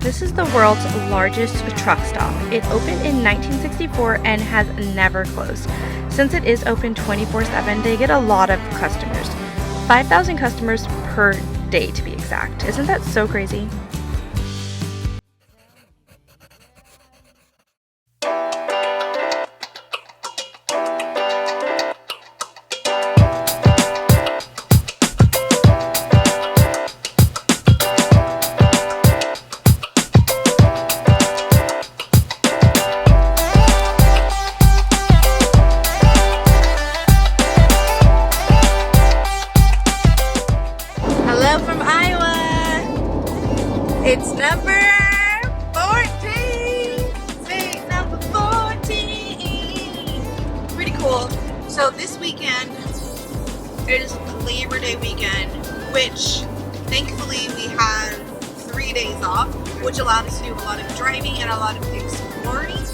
This is the world's largest truck stop. It opened in 1964 and has never closed. Since it is open 24/7, they get a lot of customers. 5,000 customers per day to be exact. Isn't that so crazy? It's number 14! Say number 14! Pretty cool. So this weekend is Labor Day weekend, which thankfully we have 3 days off, which allowed us to do a lot of driving and a lot of exploring.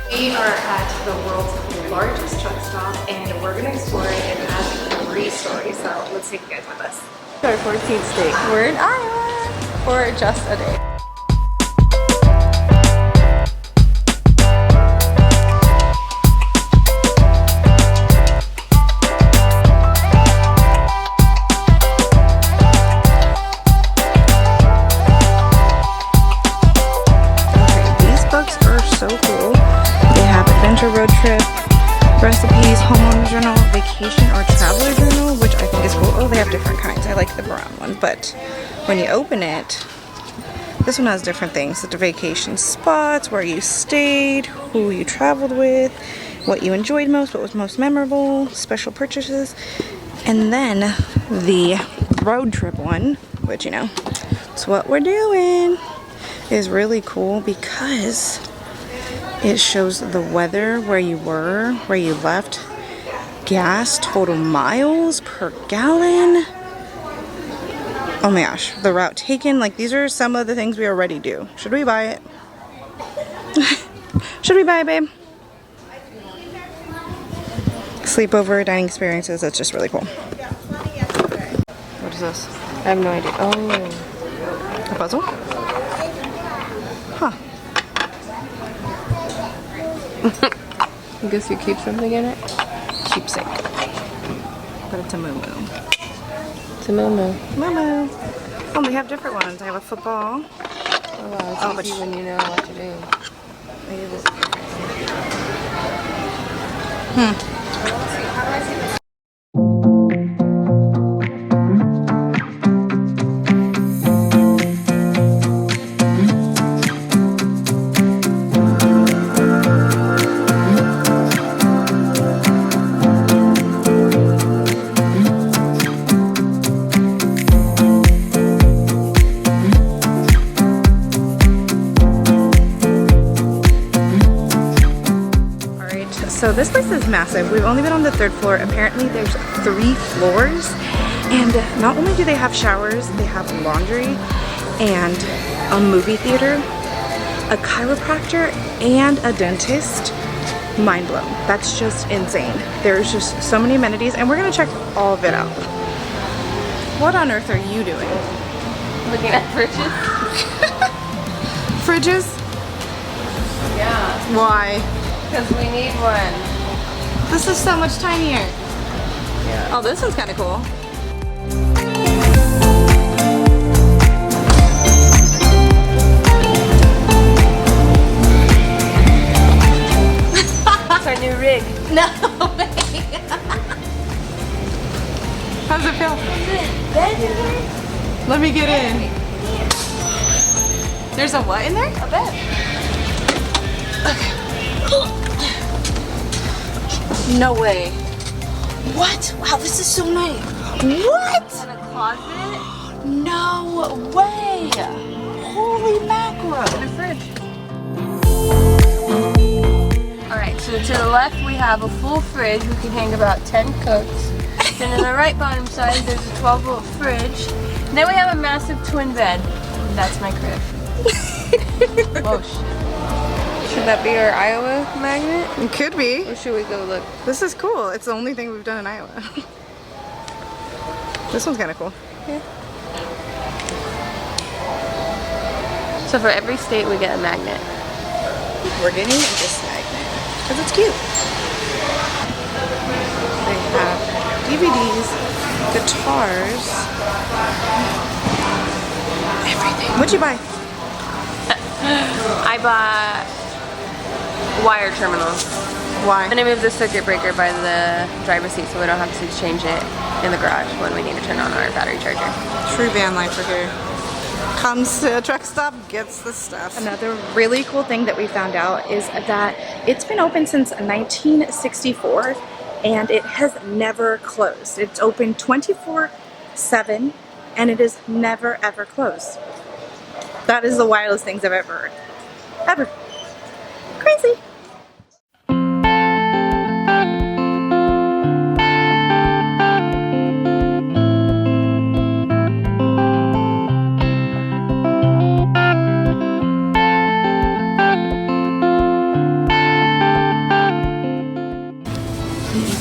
We are at the world's largest truck stop and we're going to explore it. It has 3 stories, so let's take you guys with us. Our 14th state. We're in Iowa for just a day. Okay, these books are so cool. They have adventure road trip, recipes, homeowner journal, vacation or traveler journal, which I think is cool. Oh, they have different kinds. I like the brown one, but when you open it, this one has different things. The vacation spots, where you stayed, who you traveled with, what you enjoyed most, what was most memorable, special purchases, and then the road trip one, which, you know, it's what we're doing, is really cool because it shows the weather, where you were, where you left, gas, total miles per gallon. Oh my gosh, the route taken. Like, these are some of the things we already do. Should we buy it? Should we buy it, babe? Sleepover, dining experiences. That's just really cool. What is this? I have no idea. Oh. A puzzle? Huh. I guess you keep something in it? Keepsake. But it's a moo-moo. It's a moo-moo. Moo-moo. Oh, they have different ones. I have a football. Oh wow, it's easy when you know what to do. So this place is massive. We've only been on the 3rd floor. Apparently there's 3 floors, and not only do they have showers, they have laundry and a movie theater, a chiropractor, and a dentist. Mind blown. That's just insane. There's just so many amenities, and we're gonna check all of it out. What on earth are you doing? Looking at fridges? Fridges? Yeah. Why? Because we need one. This is so much tinier. Yeah. Oh, this one's kind of cool. It's our new rig. No way. How does it feel? Let me get in. There's a what in there? A bed. Okay. No way. What? Wow, this is so nice. What? And a closet. No way. Holy mackerel. And a fridge. Alright, so to the left we have a full fridge. We can hang about 10 cooks. Then on the right bottom side there's a 12-volt fridge. And then we have a massive twin bed. That's my crib. Oh shit. Should that be our Iowa magnet? It could be. Or should we go look? This is cool. It's the only thing we've done in Iowa. This one's kind of cool. Yeah. So for every state we get a magnet. We're getting this magnet because it's cute. They have DVDs, guitars, everything. What'd you buy? I bought wire terminals. Why? And I moved the circuit breaker by the driver's seat so we don't have to change it in the garage when we need to turn on our battery charger. True van life right here. Comes to a truck stop, gets the stuff. Another really cool thing that we found out is that it's been open since 1964 and it has never closed. It's open 24/7 and it is never ever closed. That is the wildest things I've ever heard. Ever. Crazy.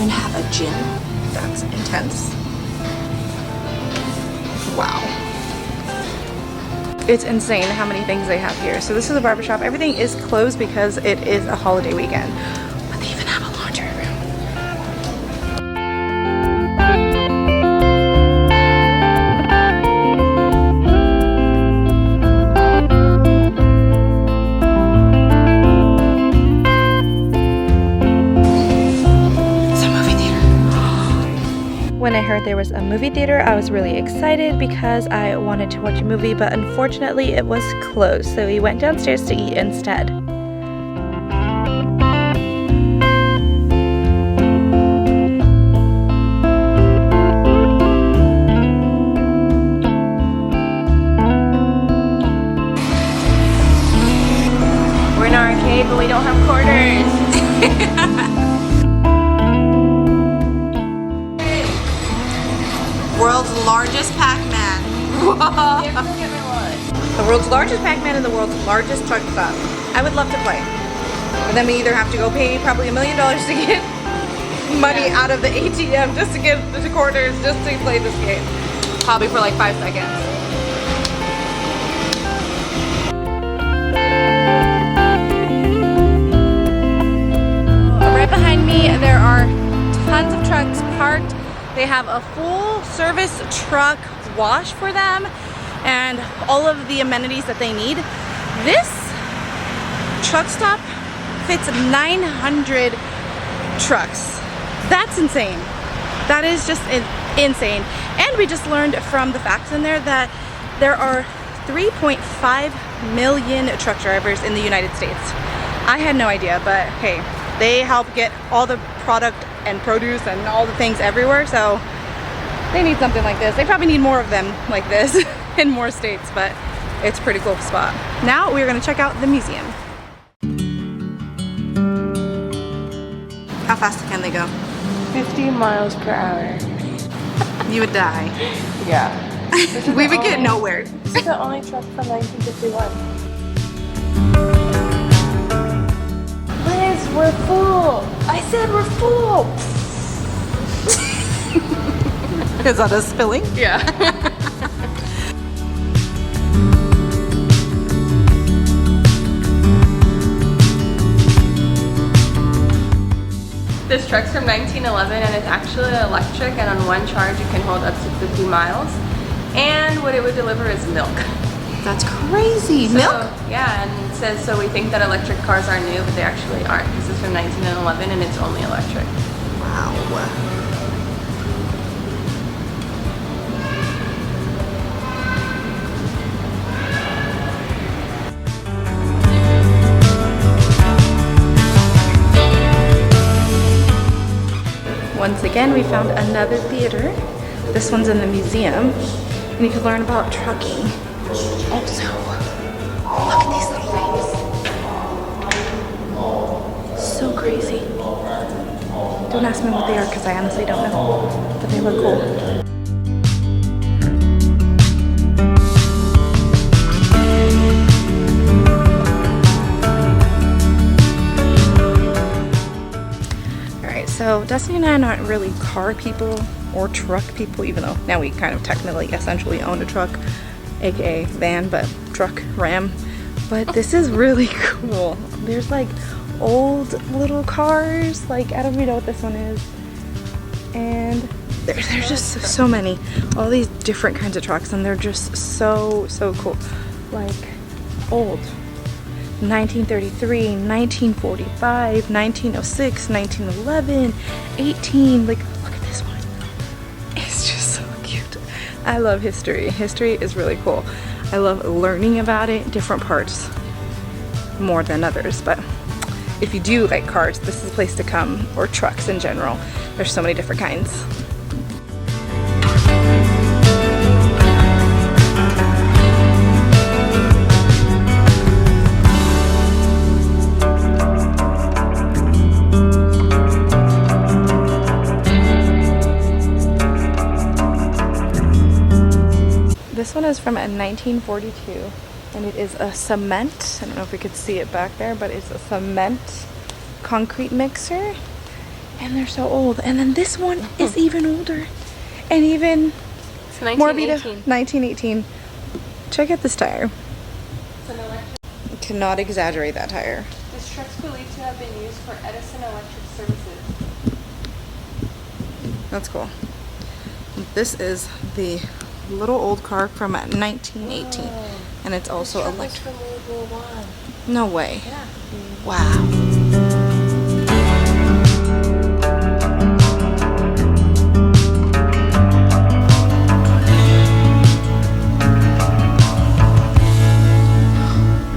Have a gym. That's intense. Wow. It's insane how many things they have here. So this is a barbershop. Everything is closed because it is a holiday weekend. But they even have a laundry room. When I heard there was a movie theater, I was really excited because I wanted to watch a movie, but unfortunately it was closed, so we went downstairs to eat instead. We're in an arcade, but we don't have quarters. World's largest Pac-Man. The world's largest Pac-Man and the world's largest truck stop. I would love to play. But then we either have to go pay probably $1 million to get money out of the ATM just to get the quarters just to play this game. Probably for like 5 seconds. Right behind me there are tons of trucks parked. They have a full service truck wash for them and all of the amenities that they need. This truck stop fits 900 trucks. That's insane. That is just insane. And we just learned from the facts in there that there are 3.5 million truck drivers in the United States. I had no idea, but hey, they help get all the product and produce and all the things everywhere, so they need something like this. They probably need more of them like this in more states, but it's a pretty cool spot. Now we're gonna check out the museum. How fast can they go? 50 miles per hour. You would die. Yeah. We would get nowhere. This is the only truck from 1951. Liz, we're full. I said we're full. Is that us spilling? Yeah. This truck's from 1911 and it's actually electric, and on one charge it can hold up to 50 miles. And what it would deliver is milk. That's crazy. So, milk? Yeah, and it says, so we think that electric cars are new, but they actually aren't. This is from 1911 and it's only electric. Wow. Once again, we found another theater. This one's in the museum, and you can learn about trucking. Also, look at these little things. So crazy. Don't ask me what they are because I honestly don't know, but they look cool. So So Destiny and I aren't really car people or truck people, even though now we kind of technically essentially own a truck, aka van, but truck, Ram. But this is really cool. There's like old little cars, like I don't even know what this one is. And there's just so many, all these different kinds of trucks, and they're just so cool. Like old 1933, 1945, 1906, 1911, 18, like look at this one. It's just so cute. I love history. History is really cool. I love learning about it, different parts more than others, but if you do like cars, this is a place to come, or trucks in general. There's so many different kinds. This one is from 1942, and it is a cement. I don't know if we could see it back there, but it's a cement concrete mixer, and they're so old. And then this one is even older, and even It's more beautiful. 1918. Check out this tire. It's an electric. Cannot exaggerate that tire. This truck's believed to have been used for Edison Electric Services. That's cool. This is the little old car from 1918, and it's also electric. From World War I. No way. Yeah. Wow.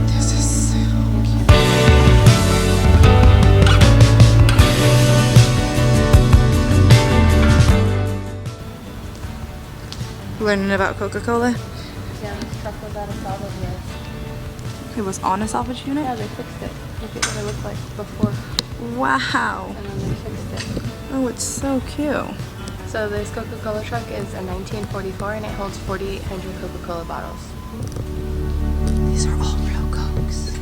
This is so cute. Learning about Coca-Cola. Yeah, this truck was out of salvage yards. It was on a salvage unit? Yeah, they fixed it. Look at what it looked like before, Wow. and then they fixed it. Oh, it's so cute. So this Coca-Cola truck is a 1944, and it holds 4,800 Coca-Cola bottles. These are all real Cokes.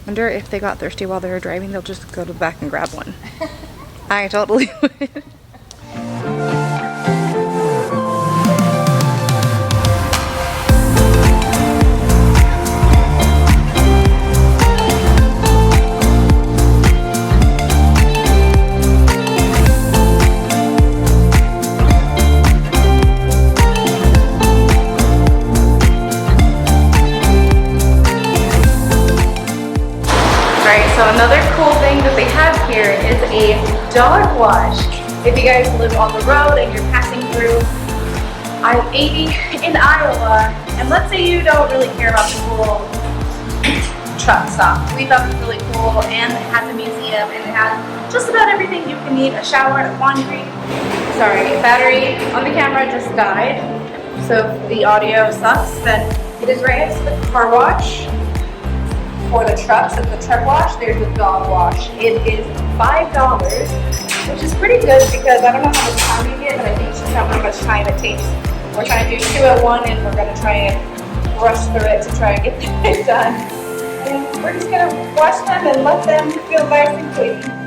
Wonder if they got thirsty while they were driving, they'll just go to the back and grab one. I totally would. So another cool thing that they have here is a dog wash. If you guys live on the road and you're passing through I-80 in Iowa, and let's say you don't really care about the cool truck stop. We thought it was really cool, and it has a museum, and it has just about everything you can need, a shower, a laundry. Sorry, battery on the camera just died, so if the audio sucks, then it is right next to the car wash. For the trucks and the truck wash, there's a dog wash. It is $5, which is pretty good because I don't know how much time you get, but I think it's just how much time it takes. We're trying to do 2 at 1, and we're going to try and rush through it to try and get it done. And we're just going to wash them and let them feel nice and clean.